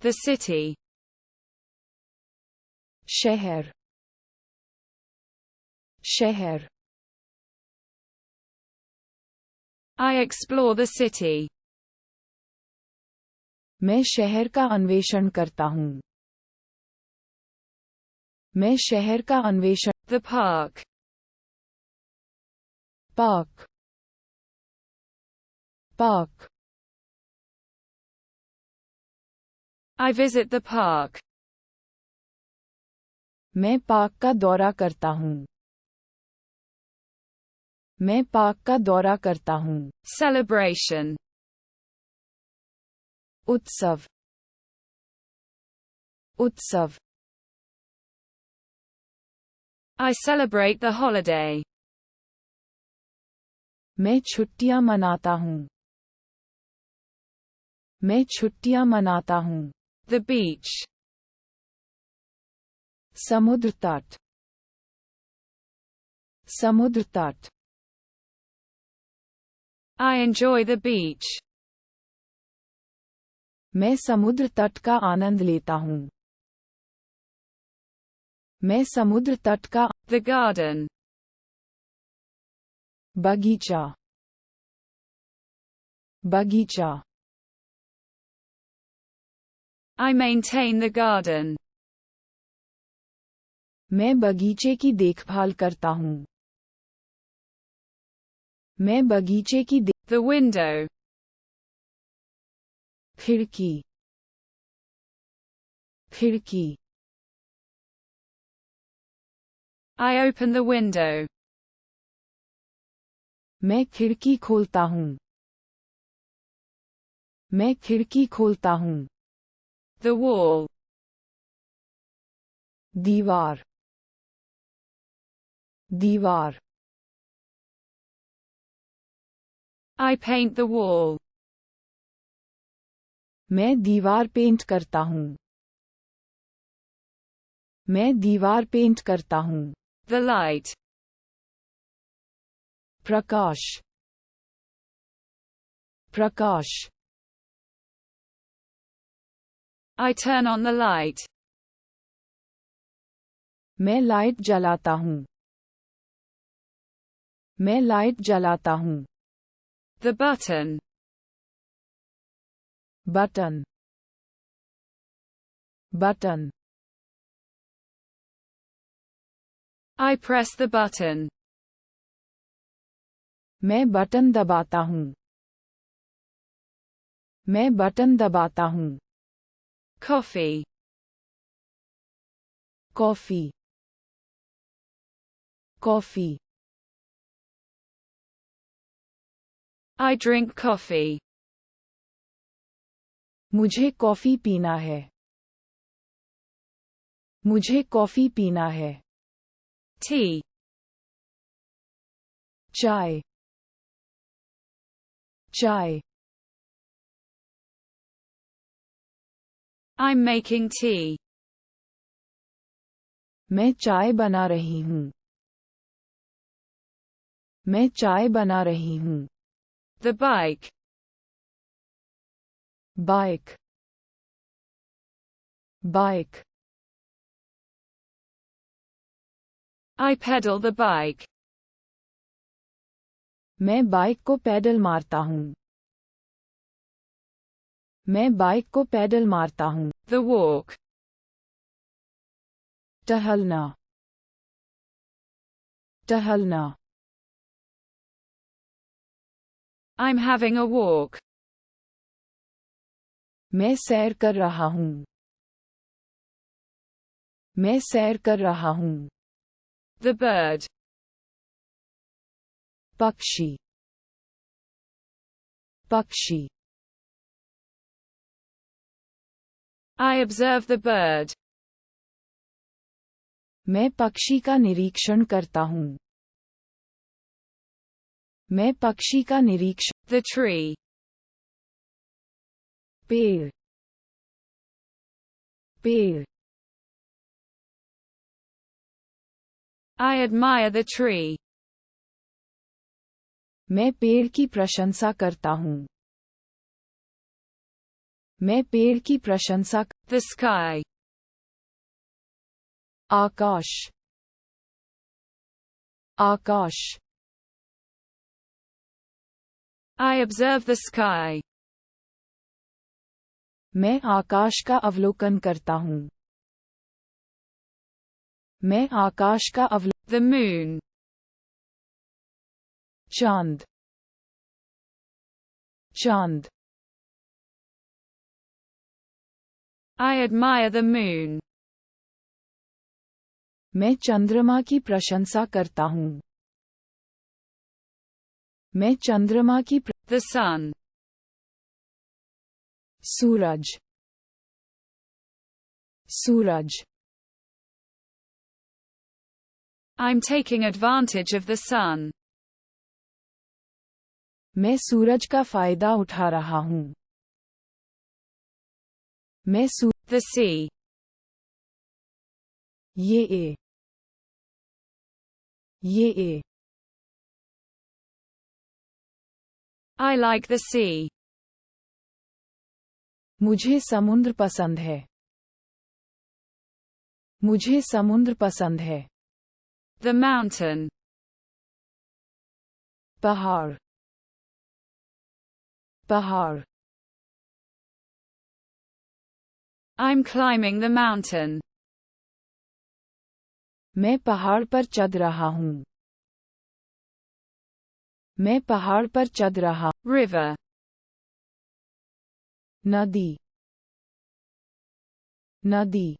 The city. शहर, शहर. I explore the city. मैं शहर का अन्वेषण करता हूँ. मैं शहर का अन्वेषण. The park. Park, park. I visit the park. मैं पार्क का दौरा करता हूँ. मैं पार्क का दौरा करता हूँ. Celebration. उत्सव, उत्सव. I celebrate the holiday. मैं छुट्टियां मनाता हूँ. मैं छुट्टियां मनाता हूँ. The beach. समुद्र तट, समुद्र तट. I enjoy the beach. मैं समुद्र तट का आनंद लेता हूँ. मैं समुद्र तट का. The garden. बगीचा, बगीचा. I maintain the garden. मैं बगीचे की देखभाल करता हूँ. मैं बगीचे की The window. खिड़की, खिड़की. I open the window. मैं खिड़की खोलता हूँ. मैं खिड़की खोलता हूँ. The wall. दीवार, दीवार. I paint the wall. मैं दीवार पेंट करता हूँ. मैं दीवार पेंट करता हूँ. The light. Prakash, Prakash. I turn on the light. मैं लाइट जलाता हूँ. मैं लाइट जलाता हूँ. The button. Button, button. I press the button. मैं बटन दबाता हूँ. मैं बटन दबाता हूँ. Coffee. Coffee, coffee. I drink coffee. मुझे कॉफी पीना है. मुझे कॉफी पीना है. Tea. चाय, चाय. I'm making tea. मैं चाय बना रही हूँ. मैं चाय बना रही हूँ. The bike. Bike, bike. I pedal the bike. मैं बाइक को पैडल मारता हूँ. मैं बाइक को पैडल मारता हूँ. The walk. टहलना, टहलना. I'm having a walk. मैं सैर कर रहा हूँ. मैं सैर कर रहा हूँ. The bird. पक्षी, पक्षी. I observe the bird. मैं पक्षी का निरीक्षण करता हूँ. मैं पक्षी का निरीक्षण. The tree. पेड़, पेड़. I admire the tree. मैं पेड़ की प्रशंसा करता हूँ. मैं पेड़ की प्रशंसा The sky. Akash Akash I observe the sky. मैं आकाश का अवलोकन करता हूँ मैं आकाश का The moon. चांद चांद I admire the moon. मैं चंद्रमा की प्रशंसा करता हूँ मैं चंद्रमा की The sun. Suraj Suraj I'm taking advantage of the sun. मैं सूरज का फायदा उठा रहा हूँ मैं The sea. ये I like the sea. मुझे समुद्र पसंद है मुझे समुद्र पसंद है The mountain. पहाड़ पहाड़ I'm climbing the mountain. मैं पहाड़ पर चढ़ रहा हूँ मैं पहाड़ पर चढ़ रहा River. नदी नदी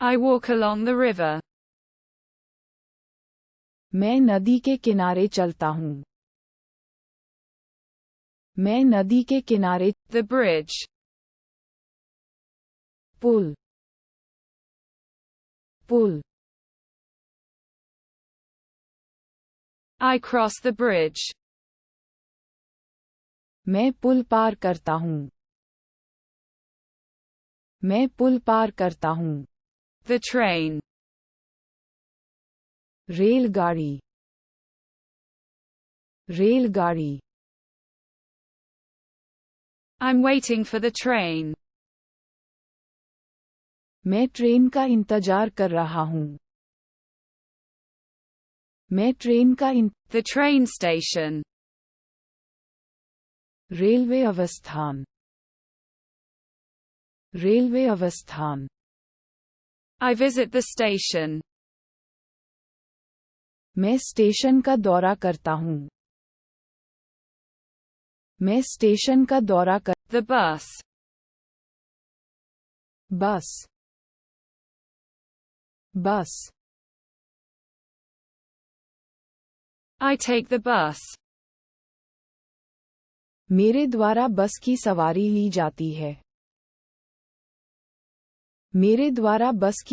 I walk along the river. मैं नदी के किनारे चलता हूँ मैं नदी के किनारे The bridge. Pull pull I cross the bridge. मैं पुल पार करता हूँ मैं पुल पार करता हूँ The train. रेलगाड़ी रेलगाड़ी I'm waiting for the train. मैं ट्रेन का इंतजार कर रहा हूँ मैं ट्रेन का The train station. रेलवे अवस्थान रेलवे अवस्थान I visit the station. मैं स्टेशन का दौरा करता हूँ मैं स्टेशन का दौरा कर The bus. बस बस I take the bus. मेरे द्वारा बस की सवारी ली जाती है मेरे द्वारा बस की